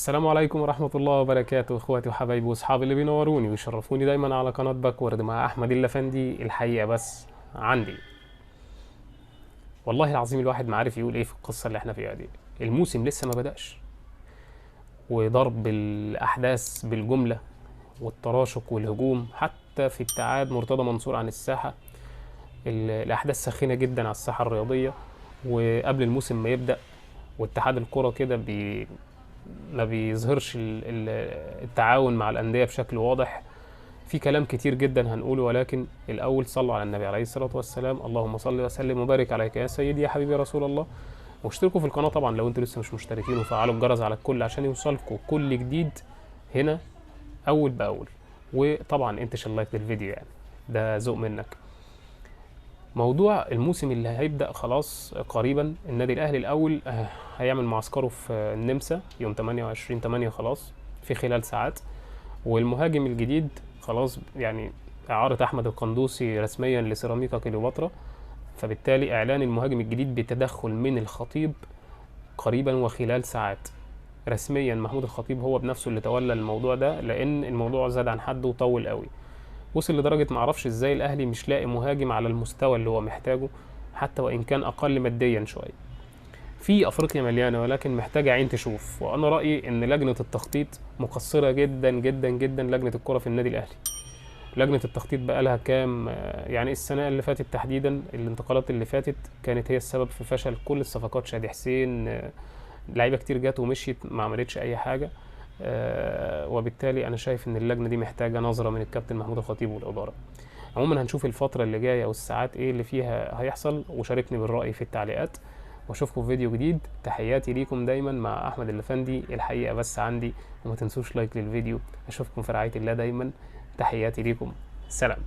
السلام عليكم ورحمة الله وبركاته، اخواتي وحبايبي واصحابي اللي بينوروني ويشرفوني دايما على قناة باكورد مع احمد اللفندي. الحقيقة بس عندي والله العظيم الواحد ما عارف يقول ايه في القصة اللي احنا فيها دي. الموسم لسه ما بدأش، وضرب الاحداث بالجملة والتراشق والهجوم حتى في ابتعاد مرتضى منصور عن الساحة. الاحداث ساخنة جدا على الساحة الرياضية، وقبل الموسم ما يبدأ واتحاد الكرة كده ما بيظهرش التعاون مع الأندية بشكل واضح. في كلام كتير جدا هنقوله، ولكن الأول صلوا على النبي عليه الصلاة والسلام. اللهم صل وسلم وبارك عليك يا سيدي يا حبيبي رسول الله. واشتركوا في القناة طبعا لو انتوا لسه مش مشتركين، وفعلوا الجرس على الكل عشان يوصلكوا كل جديد هنا أول بأول. وطبعا انتشر لايك للفيديو، يعني ده ذوق منك. موضوع الموسم اللي هيبدأ خلاص قريبا، النادي الأهلي الأول هيعمل معسكره في النمسا يوم 28/8 خلاص في خلال ساعات. والمهاجم الجديد خلاص يعني إعارة أحمد القندوسي رسميا لسيراميكا كليوباترا، فبالتالي إعلان المهاجم الجديد بتدخل من الخطيب قريبا وخلال ساعات. رسميا محمود الخطيب هو بنفسه اللي تولى الموضوع ده، لأن الموضوع زاد عن حده وطول قوي. وصل لدرجة معرفش ازاي الأهلي مش لاقي مهاجم على المستوى اللي هو محتاجه، حتى وإن كان أقل ماديا شوية. في أفريقيا مليانة، ولكن محتاجة عين تشوف. وأنا رأيي إن لجنة التخطيط مقصرة جدا جدا جدا. لجنة الكرة في النادي الأهلي، لجنة التخطيط بقالها كام يعني السنة اللي فاتت تحديدا، الانتقالات اللي فاتت كانت هي السبب في فشل كل الصفقات. شادي حسين، لعيبة كتير جات ومشيت ما عملتش أي حاجة. وبالتالي أنا شايف إن اللجنة دي محتاجة نظرة من الكابتن محمود الخطيب والإدارة. عموما هنشوف الفترة اللي جاية والساعات ايه اللي فيها هيحصل، وشاركني بالرأي في التعليقات. واشوفكم في فيديو جديد. تحياتي ليكم دايما مع احمد اللفندي. الحقيقة بس عندي، وما تنسوش لايك للفيديو. اشوفكم في رعاية الله دايما. تحياتي ليكم، سلام.